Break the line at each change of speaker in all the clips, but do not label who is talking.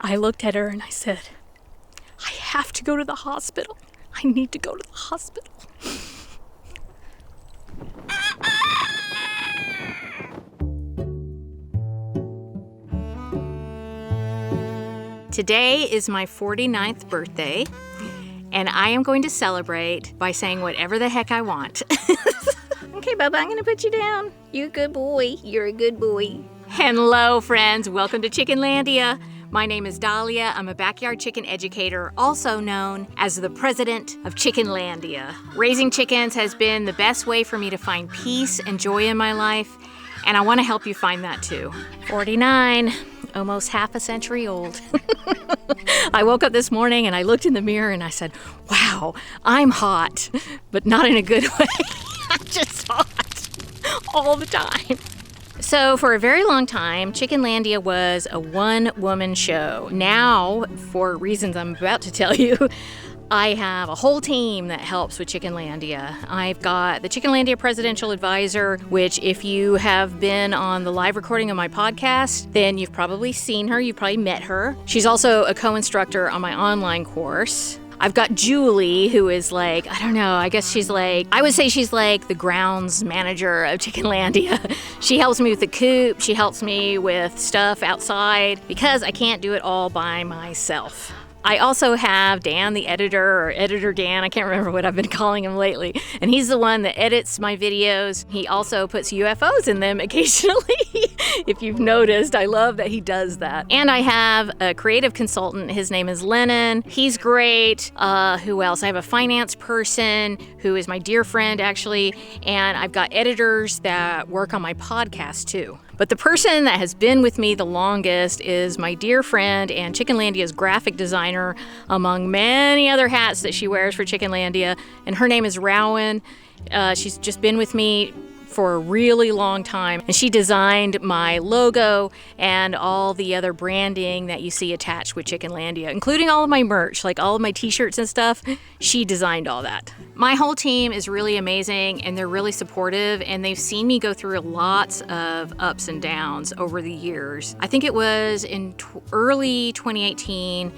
I looked at her and I said, I have to go to the hospital. I need to go to the hospital. Today is my 49th birthday, and I am going to celebrate by saying whatever the heck I want. Okay, Bubba, I'm going to put you down. You're a good boy. You're a good boy. Hello, friends. Welcome to Chickenlandia. My name is Dahlia. I'm a backyard chicken educator, also known as the president of Chickenlandia. Raising chickens has been the best way for me to find peace and joy in my life, and I want to help you find that too. 49, almost half a century old. I woke up this morning and I looked in the mirror and I said, wow, I'm hot, but not in a good way. I'm just hot all the time. So for a very long time, Chickenlandia was a one-woman show. Now, for reasons I'm about to tell you, I have a whole team that helps with Chickenlandia. I've got the Chickenlandia Presidential Advisor, which if you have been on the live recording of my podcast, then you've probably seen her, you've probably met her. She's also a co-instructor on my online course. I've got Julie, who is like, I don't know, I guess she's like, I would say she's like the grounds manager of Chickenlandia. She helps me with the coop, she helps me with stuff outside, because I can't do it all by myself. I also have Dan, the editor, or Editor Dan, I can't remember what I've been calling him lately, and he's the one that edits my videos. He also puts UFOs in them occasionally. If you've noticed, I love that he does that. And I have a creative consultant, his name is Lennon. He's great. Who else? I have a finance person who is my dear friend, actually, and I've got editors that work on my podcast, too. But the person that has been with me the longest is my dear friend and Chickenlandia's graphic designer, among many other hats that she wears for Chickenlandia, and her name is Rowan. She's just been with me for a really long time, and she designed my logo and all the other branding that you see attached with Chickenlandia, including all of my merch, like all of my t-shirts and stuff. She designed all that. My whole team is really amazing, and they're really supportive, and they've seen me go through lots of ups and downs over the years. I think it was in early 2018,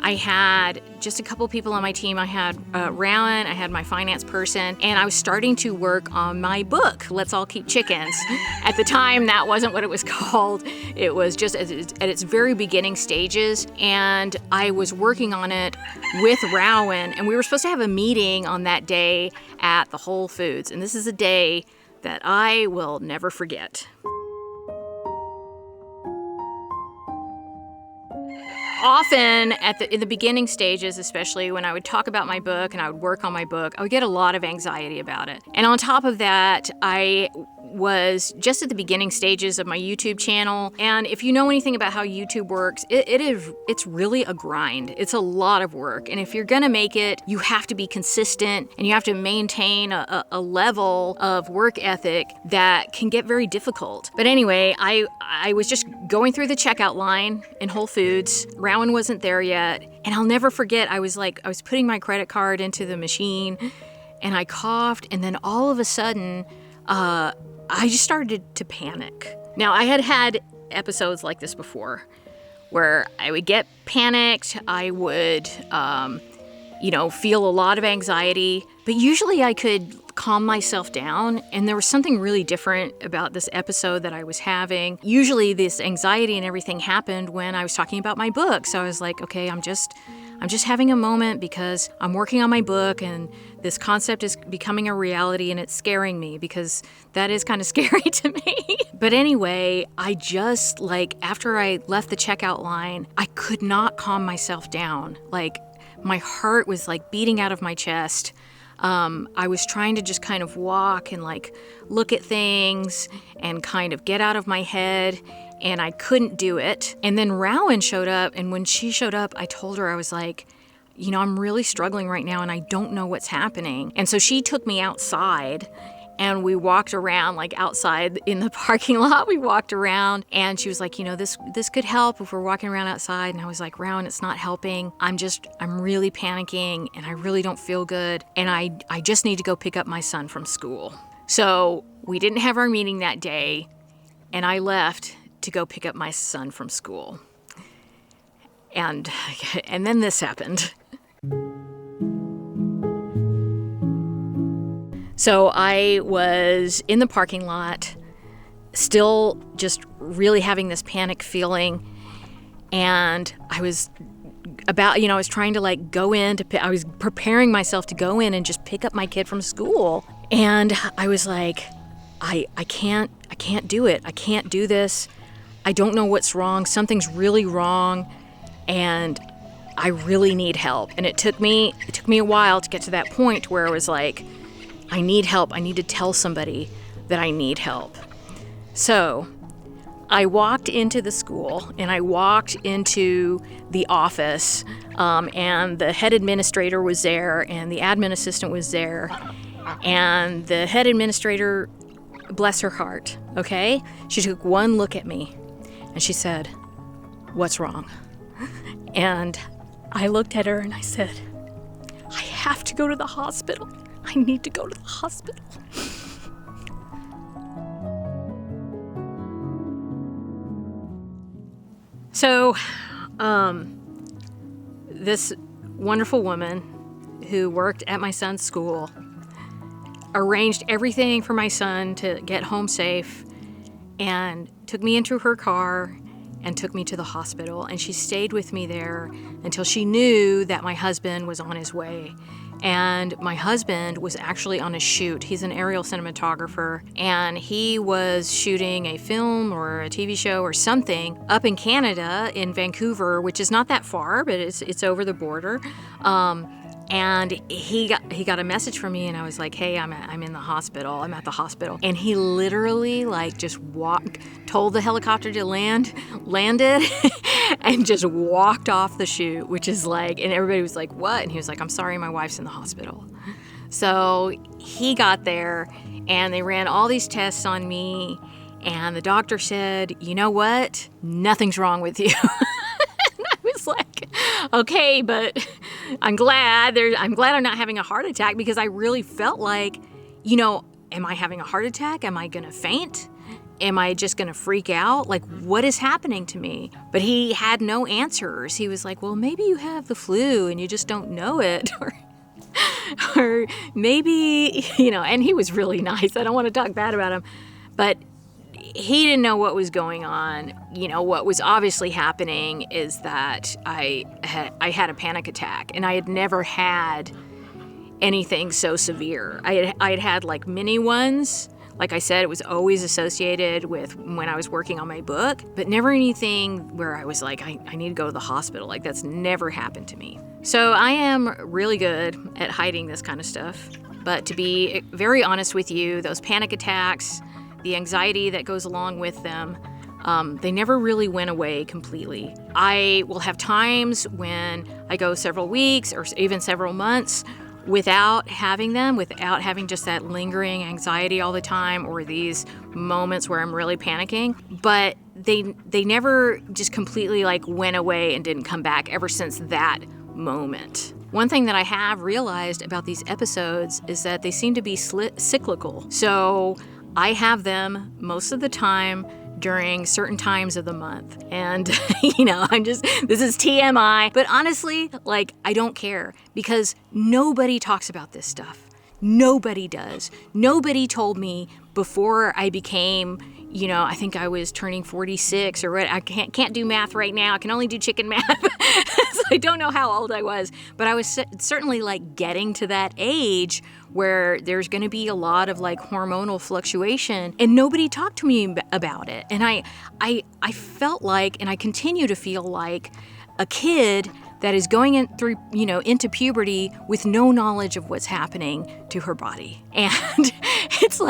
I had just a couple people on my team. I had Rowan, I had my finance person, and I was starting to work on my book, Let's All Keep Chickens. At the time, that wasn't what it was called. It was just at its very beginning stages, and I was working on it with Rowan, and we were supposed to have a meeting on that day at the Whole Foods, and this is a day that I will never forget. Often in the beginning stages, especially when I would talk about my book and I would work on my book, I would get a lot of anxiety about it. And on top of that, I was just at the beginning stages of my YouTube channel. And if you know anything about how YouTube works, it's really a grind. It's a lot of work. And if you're gonna make it, you have to be consistent and you have to maintain a level of work ethic that can get very difficult. But anyway, I was just going through the checkout line in Whole Foods. Rowan wasn't there yet. And I'll never forget, I was putting my credit card into the machine and I coughed, and then all of a sudden, I just started to panic. Now, I had had episodes like this before where I would get panicked, I would, feel a lot of anxiety, but usually I could calm myself down, and there was something really different about this episode that I was having. Usually this anxiety and everything happened when I was talking about my book, so I was like, okay, I'm just having a moment because I'm working on my book and this concept is becoming a reality and it's scaring me because that is kind of scary to me. But anyway, I just after I left the checkout line, I could not calm myself down. My heart was beating out of my chest. I was trying to just kind of walk and look at things and kind of get out of my head, and I couldn't do it. And then Rowan showed up, and when she showed up, I told her, I was like, I'm really struggling right now and I don't know what's happening. And so she took me outside and we walked around outside in the parking lot. We walked around and she was like, this could help if we're walking around outside. And I was like, Rowan, it's not helping. I'm really panicking and I really don't feel good. And I just need to go pick up my son from school. So we didn't have our meeting that day and I left to go pick up my son from school. And then this happened. So I was in the parking lot, still just really having this panic feeling. And I was I was trying to like go in I was preparing myself to go in and just pick up my kid from school. And I was like, I can't do it. I can't do this. I don't know what's wrong. Something's really wrong. And I really need help. And it took me a while to get to that point where I was like, I need help. I need to tell somebody that I need help. So I walked into the school and I walked into the office, and the head administrator was there and the admin assistant was there. And the head administrator, bless her heart, okay? She took one look at me and she said, "What's wrong?" And I looked at her and I said, "I have to go to the hospital. I need to go to the hospital." So, this wonderful woman who worked at my son's school arranged everything for my son to get home safe and took me into her car and took me to the hospital. And she stayed with me there until she knew that my husband was on his way. And my husband was actually on a shoot. He's an aerial cinematographer, and he was shooting a film or a TV show or something up in Canada, in Vancouver, which is not that far, but it's over the border. And he got a message from me, and I was like, "Hey, I'm in the hospital. I'm at the hospital." And he literally just told the helicopter to landed, and just walked off the shoot, which is and everybody was like, "What?" And he was like, "I'm sorry, my wife's in the hospital." So he got there, and they ran all these tests on me, and the doctor said, "You know what? Nothing's wrong with you." I was like, "Okay, but I'm glad I'm not having a heart attack," because I really felt like, am I having a heart attack? Am I gonna faint? Am I just gonna freak out? What is happening to me? But he had no answers. He was like, "Well, maybe you have the flu and you just don't know it," or maybe, and he was really nice. I don't want to talk bad about him, but he didn't know what was going on. What was obviously happening is that I had a panic attack, and I had never had anything so severe. I had had mini ones. Like I said, it was always associated with when I was working on my book, but never anything where I was like, I need to go to the hospital. That's never happened to me. So I am really good at hiding this kind of stuff. But to be very honest with you, those panic attacks, the anxiety that goes along with them, they never really went away completely. I will have times when I go several weeks or even several months without having them, without having just that lingering anxiety all the time, or these moments where I'm really panicking. But they never just completely went away and didn't come back ever since that moment. One thing that I have realized about these episodes is that they seem to be cyclical. So I have them most of the time during certain times of the month. And, this is TMI, but honestly, I don't care, because nobody talks about this stuff. Nobody does. Nobody told me before I became, I think I was turning 46 or what. I can't do math right now. I can only do chicken math. So I don't know how old I was, but I was certainly getting to that age where there's going to be a lot of hormonal fluctuation, and nobody talked to me about it. And I felt and I continue to feel like a kid that is going into puberty with no knowledge of what's happening to her body. And it's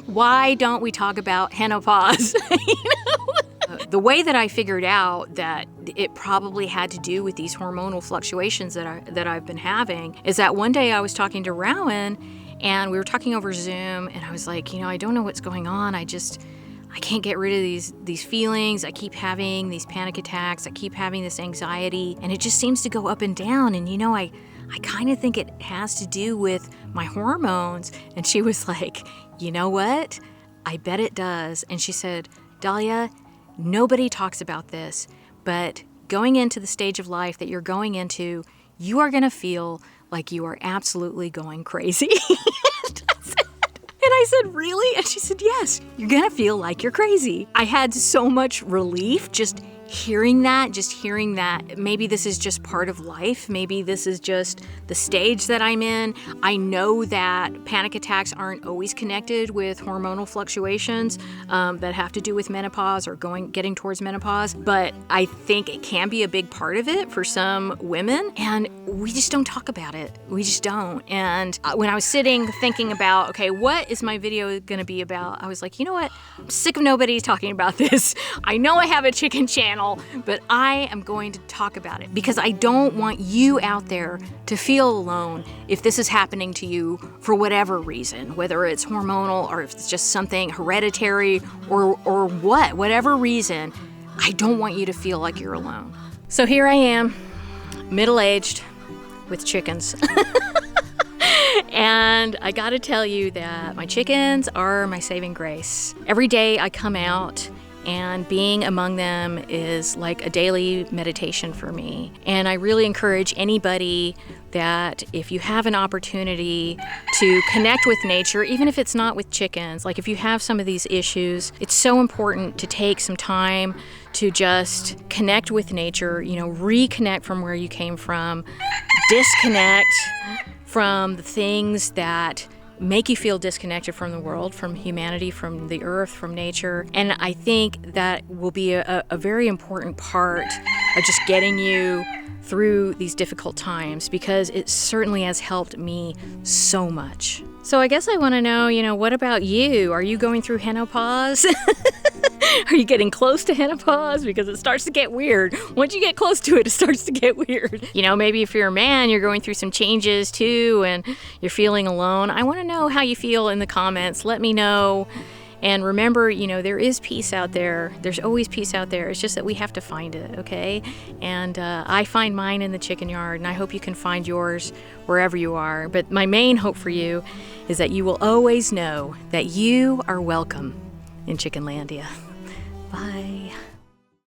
why don't we talk about Henopause? The way that I figured out that it probably had to do with these hormonal fluctuations that I've been having is that one day I was talking to Rowan, and we were talking over Zoom, and I was like, I don't know what's going on. I can't get rid of these feelings. I keep having these panic attacks. I keep having this anxiety, and it just seems to go up and down. And I kind of think it has to do with my hormones. And she was like, "You know what? I bet it does." And she said, "Dahlia, nobody talks about this, but going into the stage of life that you're going into, you are going to feel like you are absolutely going crazy. And I said, really? And she said, yes, you're gonna feel like you're crazy. I had so much relief just hearing that. Maybe this is just part of life. Maybe this is just the stage that I'm in. I know that panic attacks aren't always connected with hormonal fluctuations that have to do with menopause or getting towards menopause, but I think it can be a big part of it for some women, and we just don't talk about it. We just don't. And when I was sitting thinking about, okay, what is my video gonna be about? I was like, you know what? I'm sick of nobody talking about this. I know I have a chicken channel, but I am going to talk about it because I don't want you out there to feel alone if this is happening to you for whatever reason, whether it's hormonal or if it's just something hereditary or whatever reason. I don't want you to feel like you're alone. So here I am, middle-aged with chickens. And I gotta tell you that my chickens are my saving grace. Every day I come out and being among them is like a daily meditation for me. And I really encourage anybody that if you have an opportunity to connect with nature, even if it's not with chickens, like if you have some of these issues, it's so important to take some time to just connect with nature, reconnect from where you came from, disconnect from the things that make you feel disconnected from the world, from humanity, from the earth, from nature. And I think that will be a very important part of just getting you through these difficult times, because it certainly has helped me so much. So I guess I want to know, what about you? Are you going through Henopause? Are you getting close to Henopause? Because it starts to get weird. Once you get close to it, it starts to get weird. Maybe if you're a man, you're going through some changes too, and you're feeling alone. I want to know how you feel in the comments. Let me know. And remember, there is peace out there. There's always peace out there. It's just that we have to find it, okay? And I find mine in the chicken yard, and I hope you can find yours wherever you are. But my main hope for you is that you will always know that you are welcome in Chickenlandia. Bye.